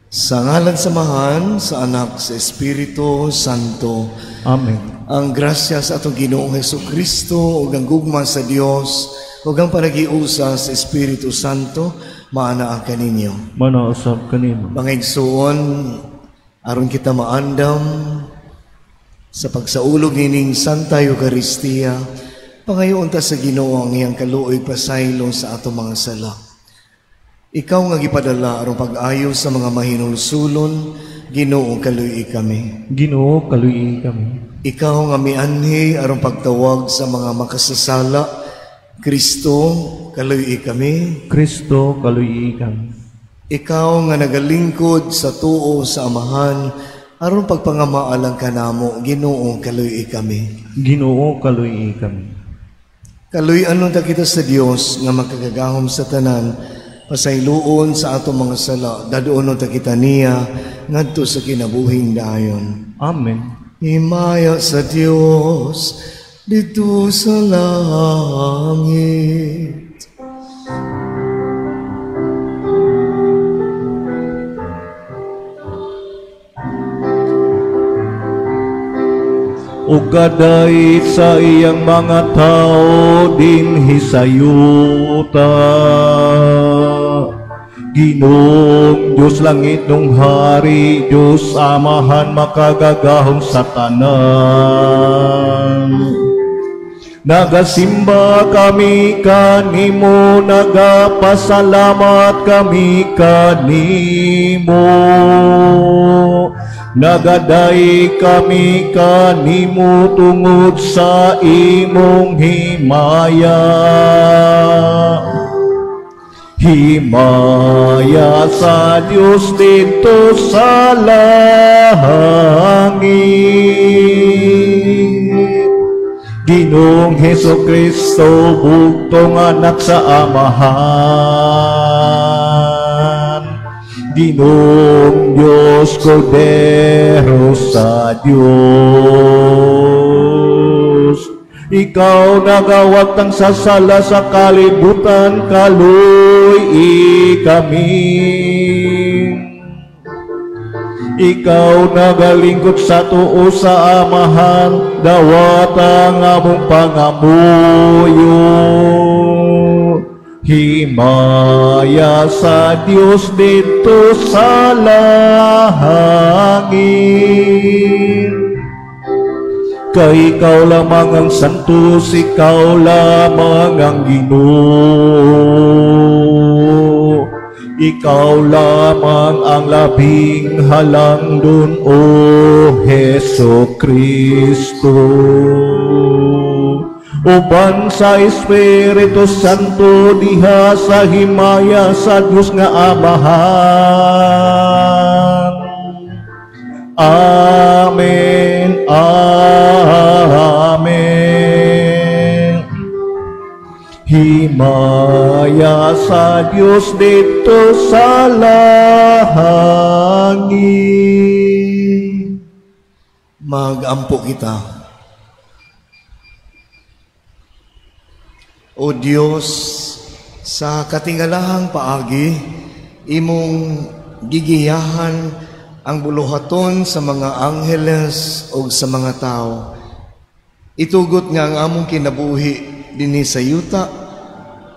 Sa ngalan samahan, sa Anak, sa Espiritu Santo. Amen. Ang grasya sa atong Ginoong Hesukristo, ug ang gugma sa Dios, ug ang panagiusa sa Espiritu Santo, maanaa kaninyo. Manausab kanimo. Mga igsuon, aron kita maandam sa pagsaulog nining Santa Eucharistia, pangayoon ta sa Ginoo ang iyang kaluoy pasaylo sa atong mga sala. Ikaw nga gipadala aron pag-ayo sa mga mahinulsulon, Ginoo kaluy kami. Ginoo kaluy kami. Ikaw nga mianhi aron pagtawag sa mga makasasala, Kristo kaluy kami. Kristo kaluy kami. Ikaw nga nagalingkod sa tuo sa Amahan, aron pagpangamaalang kanamo, Ginoo kaluy kami. Ginoo kaluy kami. Kaluy-anon ta kita sa Dios nga makagagahom sa tanan, pasayloon sa atong mga sala, daduonon ta kita niya ngadto sa kinabuhing dayon. Amen. Himaya sa Dios dito sa langit. O gaday sa iyang mga tao din hisayuta. Ginoong Diyos langit nung hari, Diyos Amahan makagagahom sa tanan. Nagasimba kami kanimo, nagapasalamat kami kanimo. Nagaday kami kanimo tungod sa imong himaya. Himaya sa Dios dito sa langit. Ginoong Hesukristo, bugtong anak sa Amahan. Ginoong Diyos, Kordero sa Diyos. Ikaw nagawat ng sasala sa kalibutan, kaluy kami. Ikaw nagalingkod sa tuo sa Amahan, dawat ang among pangamuyo. Himaya sa Dios dito sa langit. Kay ikaw lamang ang santos, ikaw lamang ang Ginoo. Ikaw lamang ang labing halangdon, O Hesukristo. Uban sa Espiritu Santo, diha sa himaya sa Diyos nga Amahan. Amen. Amen. Himaya sa Diyos dito sa langit. Mag-ampo kita. O Diyos, sa katingalahang paagi, imong gigiyahan ang buluhaton sa mga angheles o sa mga tao. Itugot nga ang among kinabuhi dinhi sa yuta,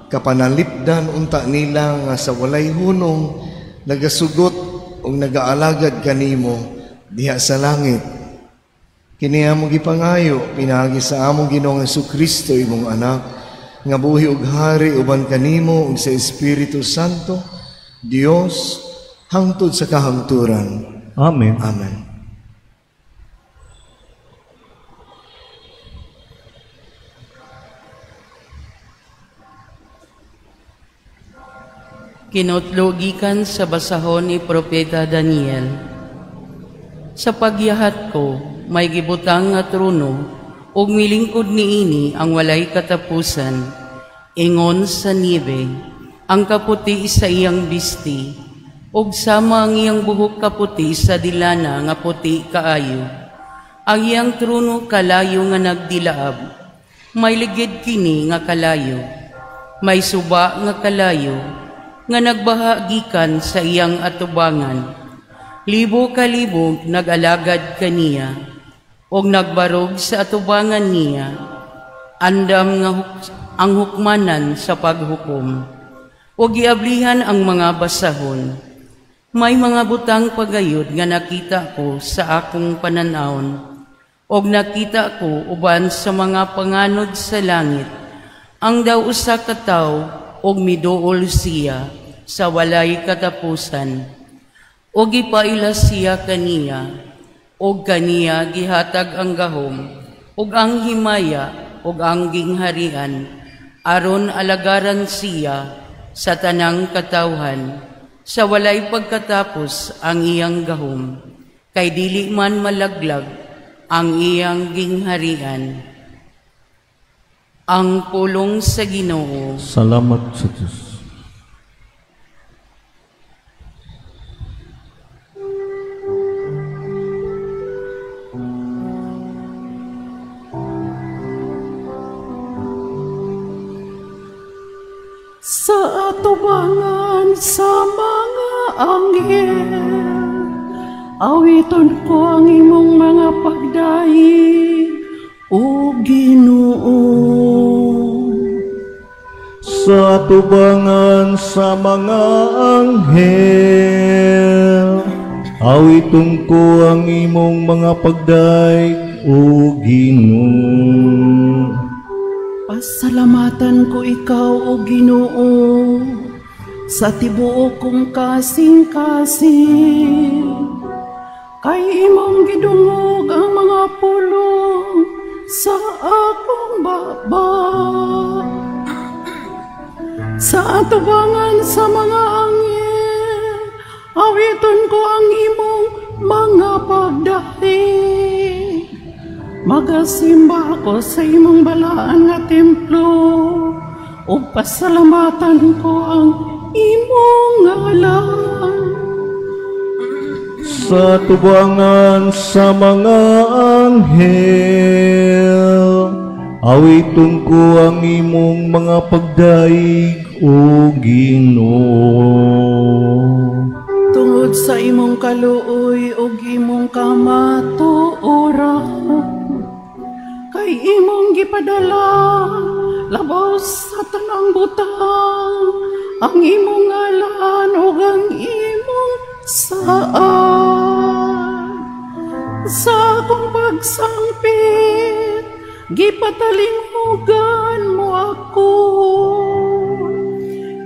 kapanalipdan unta nila nga sa walay hunong, nagasugot o nagaalagad kanimo diha sa langit. Kini among gipangayo, pinagi sa among Ginoong Hesukristo, imong anak, nga buhi ug hari uban kanimo ug sa Espiritu Santo, Dios, hangtod sa kahangturan. Amen. Amen. Kinutlugikan sa basahon ni Propeta Daniel. Sa pagyahat ko, may gibutang nga trono, ug milingkod niini ang walay katapusan, ingon sa niebe, ang kaputi sa iyang bisti, ug sama ang iyang buhok kaputi sa dilana nga puti kaayo. Ang iyang trono kalayo nga nagdilaab, may ligid kini nga kalayo, may suba nga kalayo, nga nagbahagikan sa iyang atubangan, Libo ka libo nag-alagad kaniya, og nagbarog sa atubangan niya, andam nga ang hukmanan sa paghukom, og giablihan ang mga basahon. May mga butang pagayod nga nakita ko sa akong pananawon, og nakita ko uban sa mga panganod sa langit, ang daw usa ka tawo og miduol siya sa walay katapusan, og gipaila siya kaniya, og kaniya gihatag ang gahom, og ang himaya, og ang gingharian, aron alagaran siya sa tanang katawhan, sa walay pagkatapos ang iyang gahom, kay dili man malaglag ang iyang gingharian. Ang pulong sa Ginoo. Salamat sa Diyos. Sa atubangan sa mga anghel, awiton ko ang imong mga pagdaig, O Ginoo. Sa tubangan sa mga anghel, awiton ko ang imong mga pagdaig, O Ginoo. Pasalamatan ko ikaw, O Ginoo, sa tibuok kong kasing-kasing, kay imong gidungog ang mga pulong sa akong baba. Sa atubangan sa mga anghel, awiton ko ang imong mga pagdaig. Magasimba ako sa imong balaan nga templo, o pasalamatan ko ang imong ngalan. Sa tubangan sa mga anghel, awiton ko ang imong mga pagdaig, O Ginoo. Tungod sa imong kaluoy o imong kamatuoran, kay imong gipadala labaw sa tanang butang ang imong ngalan o ang imong saan. Sa akong pagsangpit, gipatalinghugan mo ako,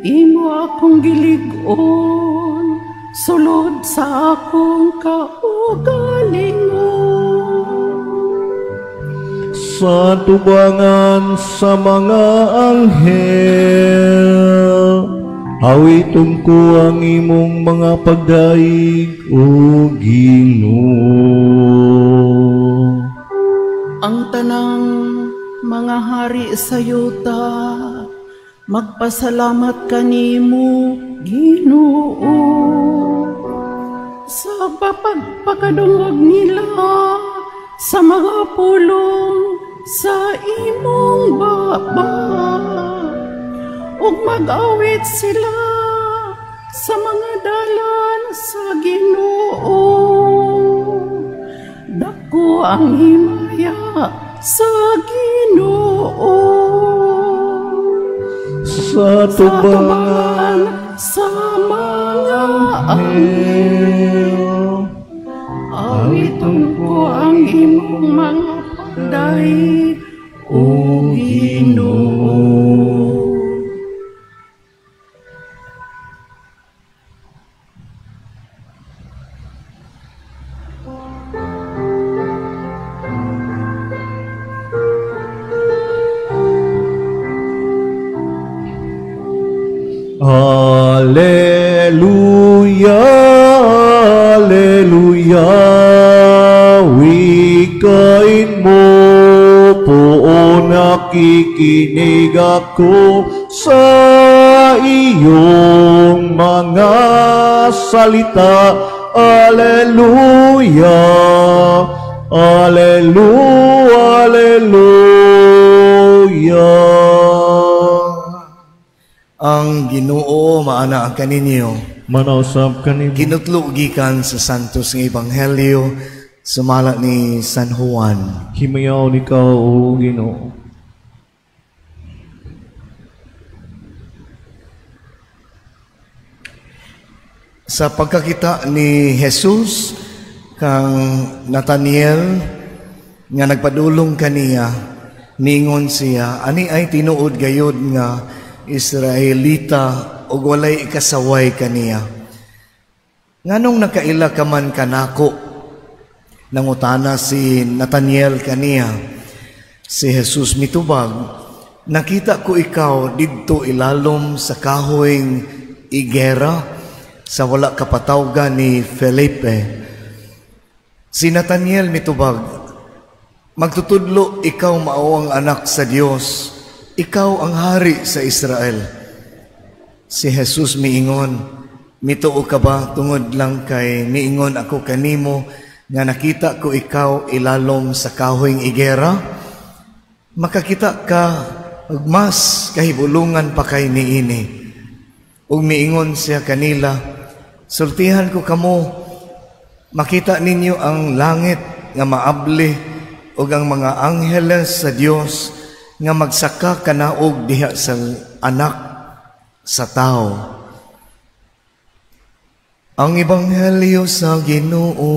imo akong gilig-on sulod sa akong kaugalingon. Sa tubangan sa mga anghel, awiton ko ang imong mga pagdaig, O Ginoo. Ang tanang mga hari sa yuta, magpasalamat kanimo, Ginoo, sa pagpakadungog nila sa mga pulong sa imong baba, ug mag-awit sila sa mga dalan sa Ginoo. Dako ang himaya sa Ginoo. Sa tubangan sa mga anghel, awiton ko ang imong mga pagdaig, O Ginoo. Alleluia, alleluia, wikain mo po nakikinig ako sa iyong mga salita. Alleluia, alleluia, alleluia. Ang Ginoo maana ang kaninyo. Manausap kanimo. Kinutlo gikan sa santos nga ebanghelyo sumala ni San Juan. Himayaw ni ka o Ginoo. Sa pagkakita ni Jesus kang Nathaniel nga nagpadulong kaniya, ningon siya, ani ay tinuod gayod nga Israelita o walay ikasaway kaniya. Nganong nakaila ka man kanako? Nangutana si Nathaniel kaniya. Si Jesus mitubag, nakita ko ikaw didto ilalom sa kahoyng igera sa wala kapatawgan ni Felipe. Si Nathaniel mitubag, magtutudlo ikaw mao ang anak sa Dios, ikaw ang hari sa Israel. Si Jesus miingon, mituo ka ba tungod lang kay miingon ako kanimo nga nakita ko ikaw ilalom sa kahoyng igera? Makakita ka ug mas kahibulungan pa kay niini. Ug miingon siya kanila, sultihan ko kamo, makita ninyo ang langit nga maabli ug ang mga angheles sa Dios nga magsaka kanaog diha sa anak sa tao. Ang ebanghelyo sa Ginoo.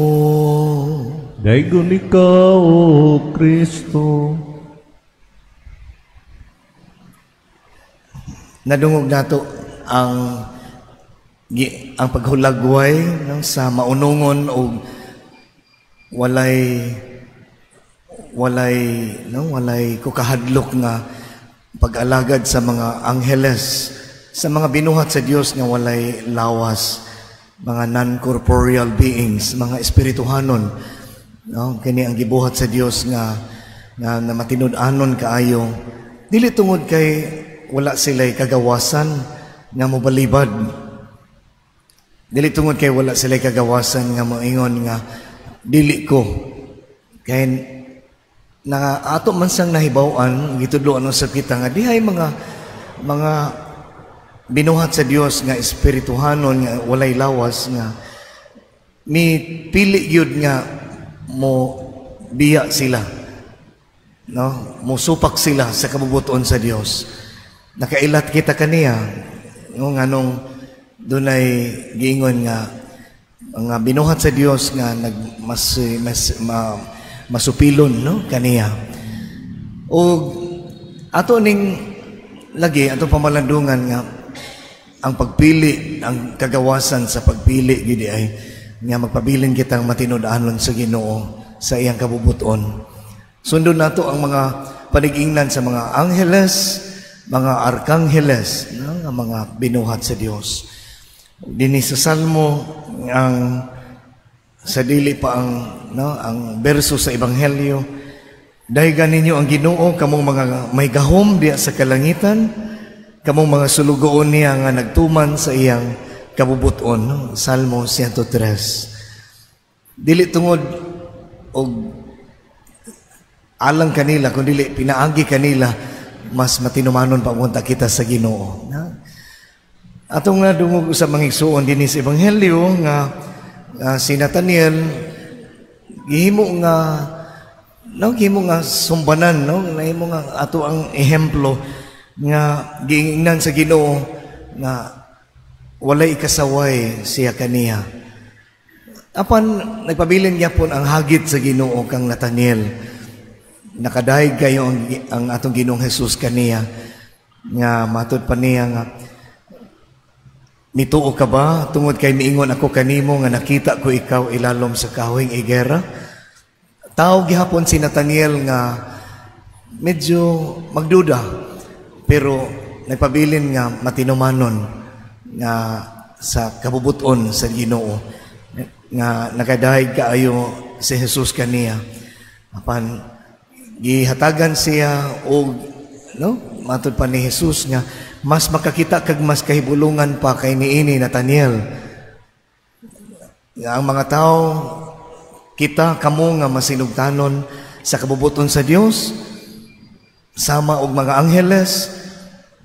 Daygon ikaw o Kristo. Nadungog nato ang paghulagway sa maunungon o walay kukahadlok nga pag-alagad sa mga angheles, sa mga binuhat sa Dios nga walay lawas, mga non-corporeal beings, mga espirituhanon, no? Kini ang gibuhat sa Dios nga na matinud-anon kaayo, dili tungod kay wala sila'y kagawasan nga mobalibad. Dili tungod kay wala sila'y kagawasan nga moingon nga dili ko. Kay na ato man sang nahibaw-an gitudloan sa kita nga dihay mga binuhat sa Dios nga espirituhanon nga walay lawas nga mi pili gyud nga mo biya sila, no? Mo supak sila sa kabubuton sa Dios. Nakailat kita kaniya nganong dunay giingon nga mga binuhat sa Dios nga masupilon, no, kaniya. O ato ning lagi ato pamalandungan nga ang pagpili, ang kagawasan sa pagpili gid ay nga magpabilin kitang matinud-anon sa Ginoo sa iyang kabubuton. Sundon nato ang mga panigingnan sa mga angheles, mga arkangheles, no, nga mga binuhat sa Dios. Dinhi sa Salmo ang sa dili pa ang berso sa ebanghelyo, daygan ninyo ang Ginoo kamong mga may gahom diya sa kalangitan, kamong mga sulugoon niya nga nagtuman sa iyang kabubuton, no? Salmo 103. Dili tungod og alang kanila, kundi dili pinaagi kanila, mas matinumanon pa unta kita sa Ginoo. Atong nadungog sa mga igsuon dinhi sa ebanghelyo nga si Nathaniel gihimo nga sumbanan, no, nahimo nga ato ang ehemplo nga giingnan sa Ginoo nga walay ikasaway siya kaniya. Apan nagpabilin gyapon ang hagit sa Ginoo kang Nathaniel. Nakadayeg kayo ang atong Ginoong Jesus kaniya nga matud pa niya nga mituo ka ba tungod kay miingon ako kanimo nga nakita ko ikaw ilalom sa kahoyng igera? Tao gihapon si Nathaniel nga medyo magduda, pero nagpabilin nga matinumanon nga sa kabubuton sa Ginoo nga nakadayeg kaayo si Jesus kaniya. Apan gihatagan siya og, no, matud pa ni Jesus nga mas makakita kag mas kahibulungan pa kay niini Nathaniel. Nga ang mga tao kita kamo nga masinugtanon sa kabubuton sa Dios sama og mga angheles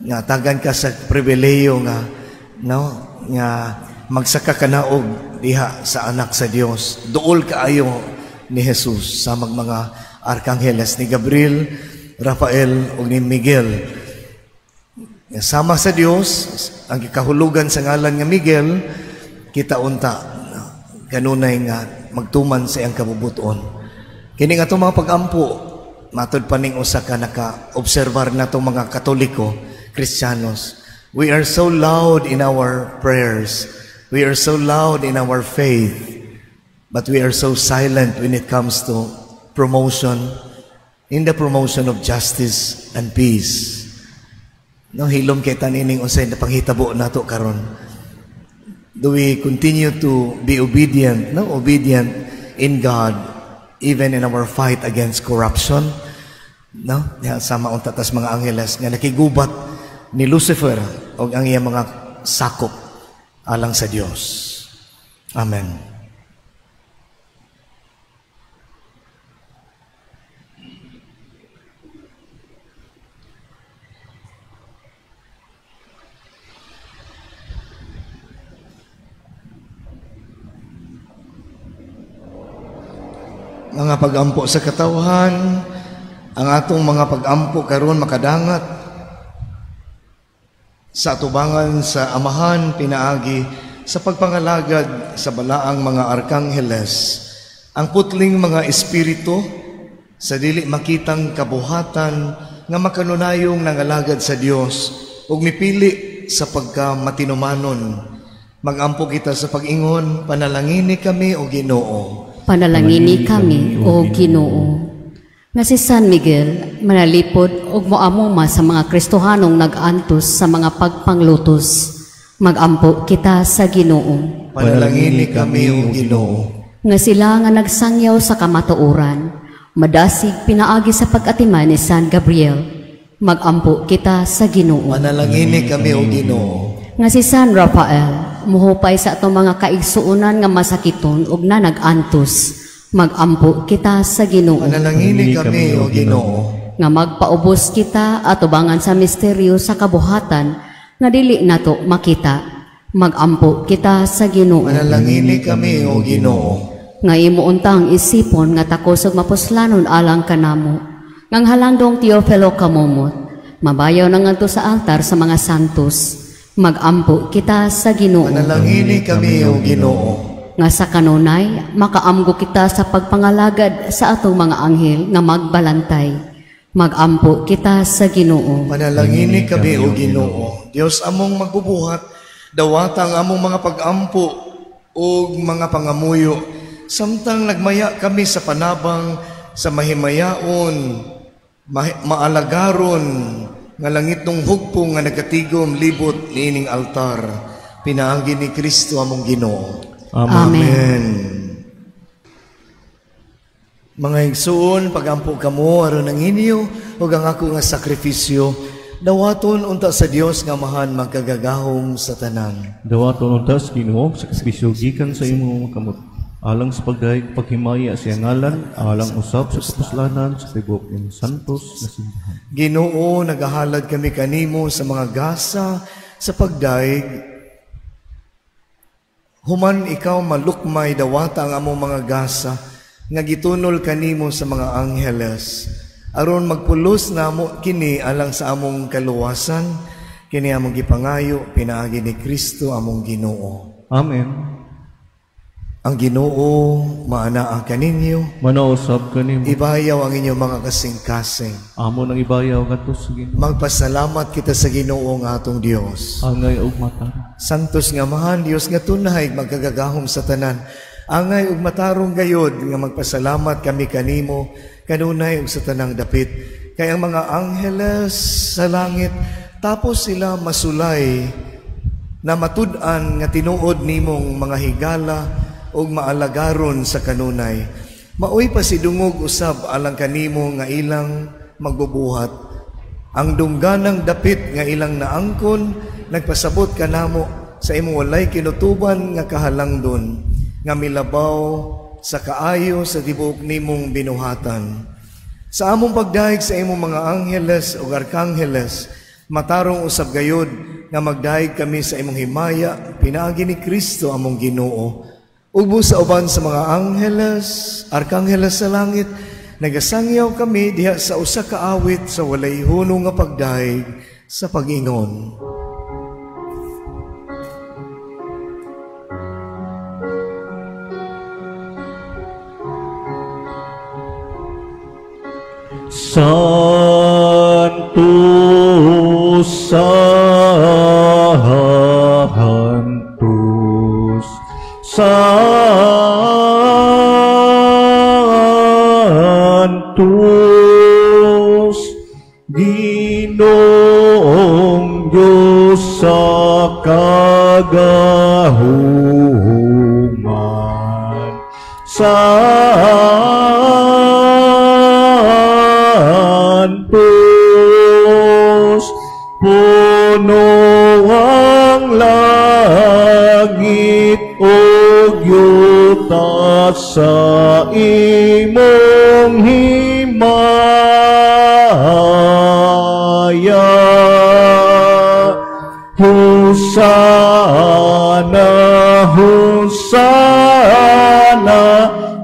nga tagan ka sa pribilehiyo nga, no, nga magsaka kanaog diha sa anak sa Dios. Duol kaayo ni Jesus sa mga arkangheles ni Gabriel, Rafael ug ni Miguel. Sama sa Dios ang gikahulugan sa ngalan nga Miguel, kita unta kanunay nga magtuman sa iyang kabubuton. Kini nga itong mga pag-ampo, matod pa ning usa ka naka-observar na itong mga Katoliko, Kristiyanos. We are so loud in our prayers. We are so loud in our faith. But we are so silent when it comes to in the promotion of justice and peace. No, hilom kay tanining unsay na panghitabo nato karon. Do we continue to be obedient, obedient in God, even in our fight against corruption? No, sama unta tas mga angheles nga nakigubat ni Lucifer o ang iyang mga sakop alang sa Dios. Amen. Mga pag-ampo sa katawhan, ang atong mga pag-ampo karon makadangat sa atubangan sa Amahan pinaagi sa pagpangalagad sa balaang mga arkangheles, ang putling mga espiritu sa dili makitang kabuhatan nga makanunayong nangalagad sa Dios ug mipili sa pagkamatinumanon. Mag-ampo kita sa pag-ingon, panalangini kami o Ginoo. Panalangini kami, O Ginoo. Nga si San Miguel, manalipod og moamuma sa mga Kristohanong nag-antos sa mga pagpanglutos. Mag-ampo kita sa Ginoo. Panalangini kami, O Ginoo. Nga sila nga nagsangyaw sa kamatuoran, madasig pinaagi sa pag-atiman ni San Gabriel. Mag-ampo kita sa Ginoo. Panalangini kami, O Ginoo. Nga si San Rafael, muhupay sa atong mga kaigsuunan nga masakiton ug na nag-antos. Mag-ampo kita sa Ginoo. Panalangini kami, O Ginoo. Nga magpaubos kita atubangan sa misteryo sa kabuhatan nga dili nato makita. Mag-ampo kita sa Ginoo. Panalangini kami, O Ginoo. Nga imuuntang isipon nga takos ug mapuslanon alang kanamo. Ngang halandong Teofilo kamumot, mabayaw na ngadto sa altar sa mga santos. Mag-ampo kita sa Ginoo. Panalangini kami, O Ginoo. Nga sa kanunay, makaamgo kita sa pagpangalagad sa atong mga anghel nga magbalantay. Mag-ampo kita sa Ginoo. Panalangini kami, O Ginoo. Dios among magbubuhat, dawatang among mga pag-ampo o mga pangamuyo, samtang nagmaya kami sa panabang sa mahimayaon, maalagaron, nga langit nung hugpo nga nagatigom libot niining altar. Pinaagi ni Kristo among Ginoo. Amen. Mga igsoon, pagampo kamo aron ang inyo ug ang ako nga sakripisyo, dawaton unta sa Dios nga mahan magkagagahom sa tanan. Dawaton untas Ginoo sa sakripisyo gikan sa imong kamot. Alang sa pagdayeg paghimaya sa ngalan, alang usab sa kapuslanan sa tibok ng santos na simbahan. Ginoo, nagahalad kami kanimo sa mga gasa sa pagdayeg. Human ikaw malukmay dawata ang among mga gasa nga gitunol kanimo sa mga angheles. Aron magpulos namo kini alang sa among kaluwasan, kini among gipangayo pinaagi ni Kristo among Ginoo. Amen. Ang Ginoo maanaa kaninyo, Manausab kanimo. ibayaw ang inyong mga kasing-kasing. Amo nang ibayaw kadto sa Ginoo. Magpasalamat kita sa Ginoo nga atong Dios. Angay ug mata. Santos nga mahal Dios nga tunay magkagagahom sa tanan. Angay ug matarong gayod nga magpasalamat kami kanimo kanunay ug sa tanang dapit. Kay ang mga angheles sa langit tapos sila masulay na matud-an nga tinuod nimong mga higala ug maalagaron sa kanunay. Maoy pa si dungog usab alang kanimo nga ilang magbubuhat. Ang dungganang dapit nga ilang naangkon nagpasabot kanamo sa imong walay kinutuban nga kahalangdon nga milabaw sa kaayo sa tibuok nimong binuhatan. Sa among pagdayeg sa imong mga angheles ug arkangheles, matarong usab gayod nga magdahig kami sa imong himaya, pinaagi ni Kristo among Ginoo. Ugbo sa uban sa mga angheles, arkangheles sa langit, nagasangyaw kami diha sa usa ka awit sa walay hunong nga pagdahig sa pag-ingon. Santos, Santos, Santos, Ginoong Diyos sa kagahuman, Santos, puno ang langit o yuta sa imong himaya. Hosana, Hosana,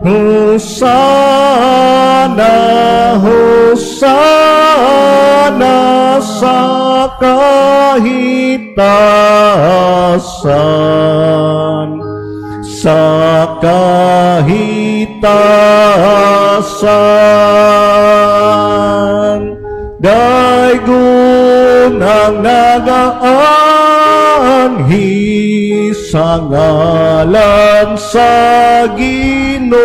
Hosana, Hosana sa kahitasan, sa kahitasan. Daygon ang nagaanhi sa ngalan sa Ginoo.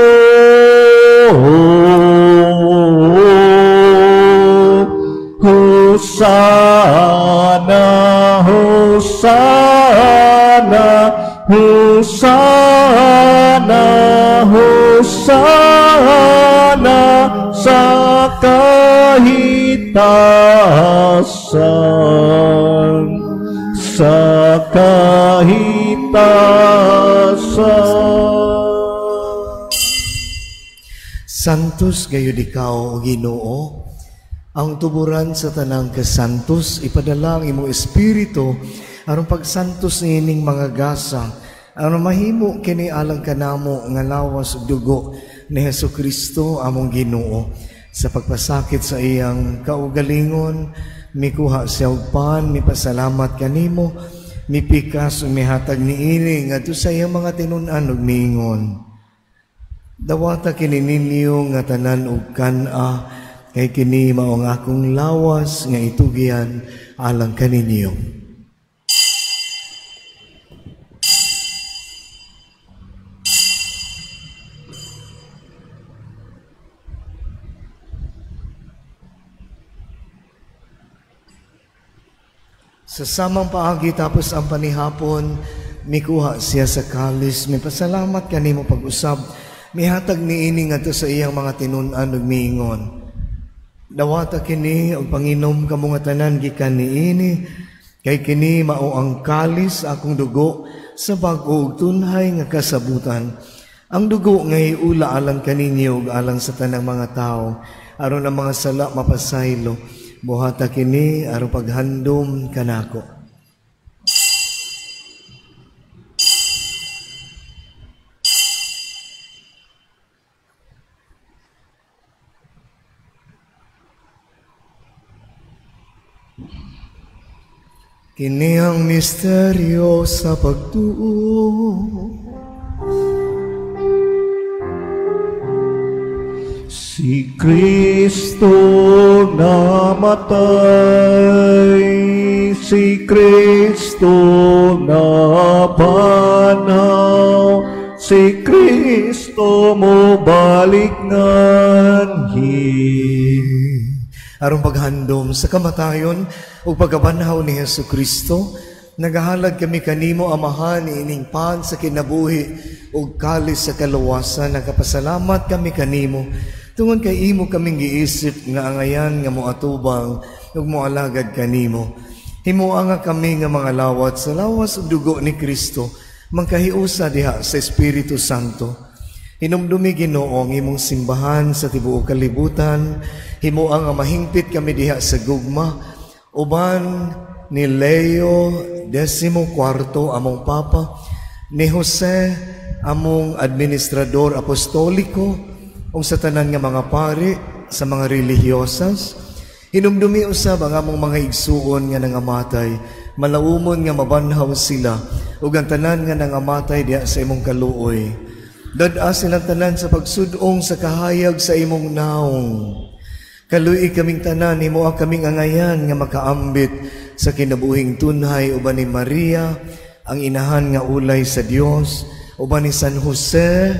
Hosana, Hosana, Hosana, Hosana sa kahitasan, sa kahitasan. Santos gayud ikaw, O Ginoo, ang tuburan sa tanang kasantos, ipadala ang imong espiritu, aron pagsantos niining mga gasa, aron mahimo kini alang kanamo nga lawas ug dugo ni Hesukristo among Ginoo. Sa pagpasakit sa iyang kaugalingon, mikuha siya og pan, mipasalamat kanimo, mipikas ug mihatag niini ngadto sa iyang mga tinun-an ug miingon. Dawata kini ninyo nga tanan og kan-a, kay kini mao ang akong lawas nga itugyan alang kaninyo. Sa samang paagi tapos ang panihapon, mikuha siya sa kalis, may pasalamat kanimo pag-usab, mihatag niini ngadto sa iyang mga tinun-an ug miingon. Dawata kini og panginom kamo nga tanan gikan niini, kay kini mao ang kalis akong dugo sa bag-o ug tunhay nga kasabutan. Ang dugo nga iula alang kaninyo ug alang sa tanang mga tao, aron ang mga sala mapasaylo. Buhata kini aron paghandom kanako. Kini ang misteryo sa pagtuo. Si Kristo namatay, si Kristo napanaw, si Kristo mo balik nganhi. Arong paghandom sa kamatayon o pagkabanhaw ni Hesukristo, nagahalad kami kanimo amahan ining pan sa kinabuhi o kalis sa kaluwasan. Nagapasalamat kami kanimo tungod kay imo kaming giisip nga angayan nga moatubang ug moalagad kanimo. Himuha nga kami nga mga lawat sa lawas ug dugo ni Kristo, mangkahiusa diha sa Espiritu Santo. Hinumdumi Ginoo ang imong simbahan sa tibuok kalibutan. Himuha nga mahingpit kami diha sa gugma, uban ni Leo XIV among Papa, ni Jose among administrador apostoliko, ug sa tanan nga mga pari, sa mga relihiyosas, hinumdumi usab ang among mga igsuon nga nangamatay, malaumon nga mabanhaw sila, ug ang tanan nga nangamatay diha sa imong kaluoy. Dad-a silang tanan sa pagsudong sa kahayag sa imong naong. Kaluoy kaming tanan, himo kaming angayan nga makaambit sa kinabuhing tunhay, uban ni Maria, ang inahan nga ulay sa Dios, uban ni San Jose,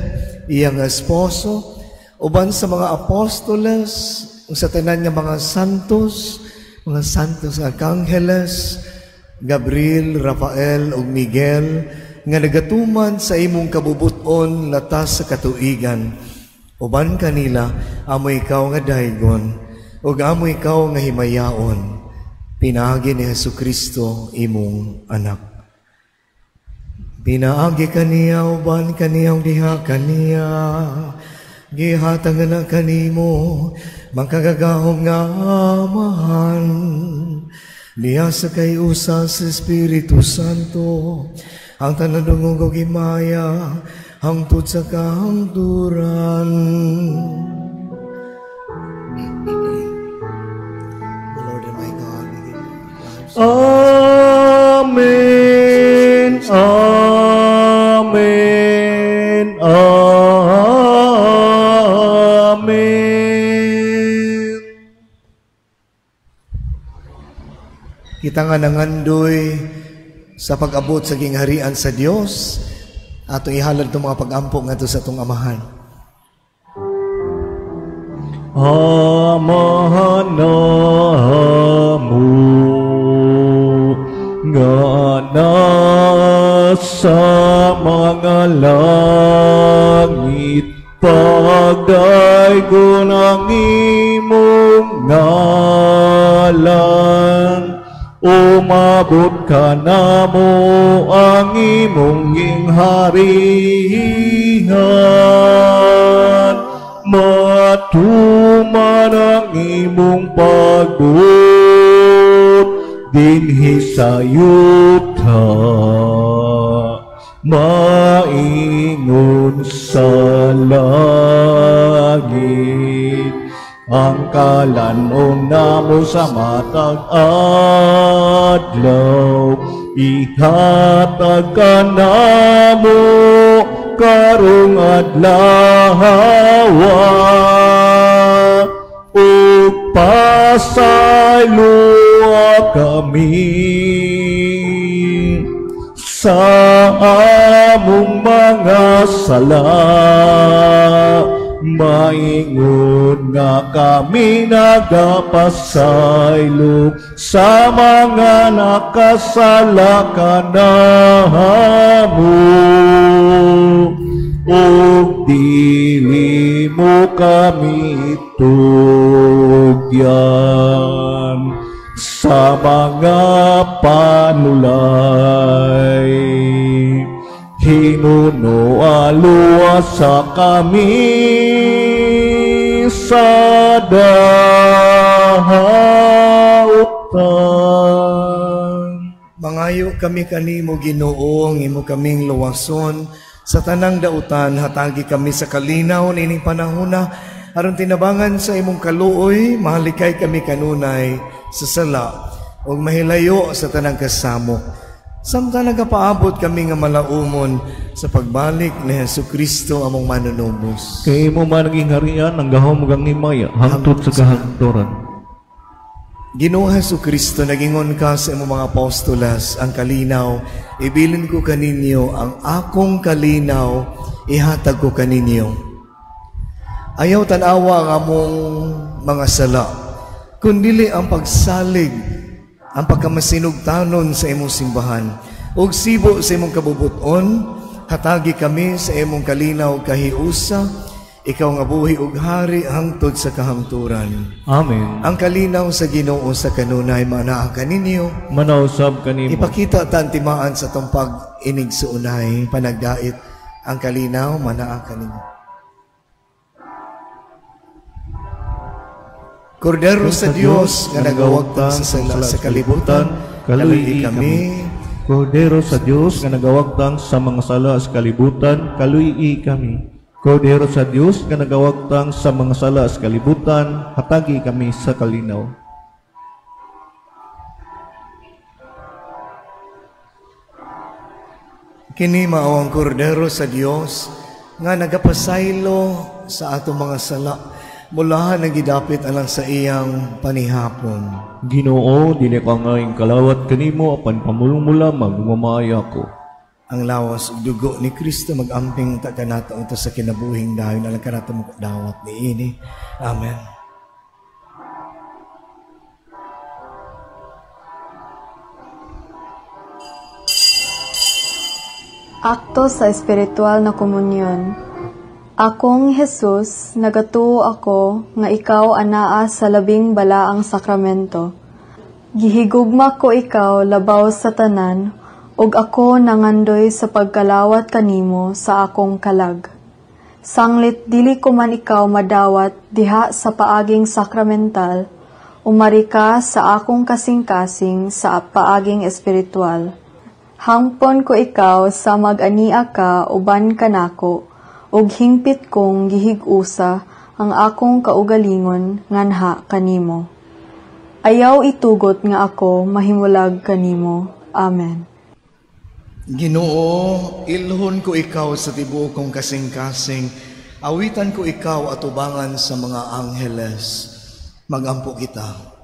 iyang esposo, uban sa mga apostoles, sa tanan nga mga santos arkangeles, Gabriel, Rafael ug Miguel, nga nagatuman sa imong kabubuton latas sa katuigan. Uban kanila, amo ikaw nga daygon, ug amo ikaw nga himayaon. Pinaagi ni Jesucristo imong anak. Pinaagi kaniya, uban kaniya, diha kaniya, gihatag na kanimo, magkagagahom nga amahan. Diha sa kay usa sa Espiritu Santo, ang tanadungog o gimaya, hangtod sa kahangturan. Lord and my God, we give you lives. Amen. Amen. Amen. Kita nga nangandoy sa pag-abot sa gingharian sa Dios, ato ihalad itong mga pag-ampo nga ito sa itong amahan. Amahan namo nga nasa mga langit, pagdaygon ang imong ngalan. Umabot ka namo ang imong gingharian, matuman ang imong pagbuot dinhi sa yuta, maingon sa langit. Ang kalanon namo sa matag adlaw, ihatag ka namo karong adlaw, ug pasayloa kami sa among mga sala. Maingon nga kami nagapasaylo sa mga nakasala kanamo, ug dili mo kami tugyan sa mga panulay. Hinuno aluwa sa kami sa dautan. Mangayo kami kanimo Ginoo, imo kaming luwason sa tanang dautan, hatagi kami sa kalinaw nining panahona, aron tinabangan sa imong kaluoy, mahalikay kami kanunay sa sala ug mahilayo sa tanang kasamo. Samtang nagapaabot kami nga malaumon sa pagbalik ni Jesucristo among manunubos. Kay mo man naging harian, ang gahom ang himaya, hangtod sa kahangturan. Ginoo Jesucristo, nagingon ka sa imong mga apostolas, ang kalinaw, ibilin ko kaninyo, ang akong kalinaw, ihatag ko kaninyo. Ayaw tanawa ang among mga sala, kundili ang pagsalig, ang pagkamasinugtanon sa imong simbahan, ug sibo sa imong kabubuton, hatagi kami sa imong kalinaw kahiusa, ikaw nga buhi ug hari hangtod sa kahangturan. Amen. Ang kalinaw sa Ginoo sa kanunay manaa kaninyo, manausab kanimo. ipakita tantimaan sa tong pag-inig sa unay panagdait, ang kalinaw manaa kaninyo. Kordero sa Diyos nga nagawagtang sa sala sa kalibutan, kaluy kami. Kordero sa Dios nga nagawagtang sa mga sala sa kalibutan, kaluy kami. Kordero sa Dios nga nagawagtang sa mga sala sa kalibutan, hatagi kami sa kalinaw. Kini mao ang kordero sa Dios nga nagapasaylo sa atong mga sala, mula nagidapit alang sa iyang panihapon. Ginoo, dili ka ngayong kalawat kanimo, apan pamulong-mula magmamaya ko. Ang lawas ug dugo ni Kristo magamping ta kanato ito sa kinabuhing dayon alang kanato mo dawat ni ini. Amen. Akto sa espiritual na komunyon. Akong Jesus, nagatuo ako nga ikaw anaa sa labing balaang sakramento. Gihigugma ko ikaw labaw sa tanan, ug ako nangandoy sa pagkalawat kanimo sa akong kalag. Sanglit dili ko man ikaw madawat diha sa paaging sakramental, umari ka sa akong kasing-kasing sa paaging espiritual. Hangpon ko ikaw sa mag-ania ka uban kanako, ug hingpit kong gihig-usa ang akong kaugalingon nganha kanimo. Ayaw itugot nga ako mahimulag kanimo. Amen. Ginoo, ilhon ko ikaw sa tibuok kong kasing-kasing, awitan ko ikaw at ubangan sa mga angheles. Magampo kita.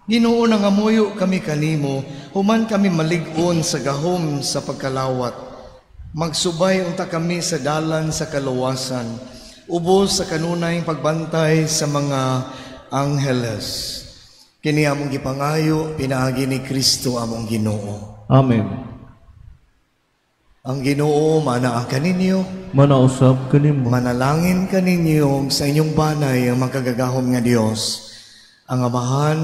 Ginoo, nangamuyo kami kanimo, human kami malig-on sa gahom sa pagkalawat. Magsubay unta kami sa dalan sa kaluwasan, ubos sa kanunay pagbantay sa mga angheles. Kini among gipangayo, pinaagi ni Kristo among Ginoo. Amen. Ang Ginoo manaa kaninyo, Manausap kanimo. manalangin kaninyo sa inyong banay ang magkagagahom nga Dios, ang Amahan,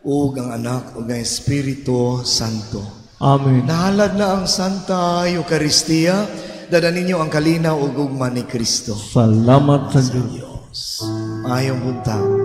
ug ang Anak, ug ang Espiritu Santo. Amen. Nahalad na ang Santa Eucharistia, dada ninyo ang kalinaw ug gugma ni Kristo. Salamat sa Diyos. Diyos. Ayong buntag.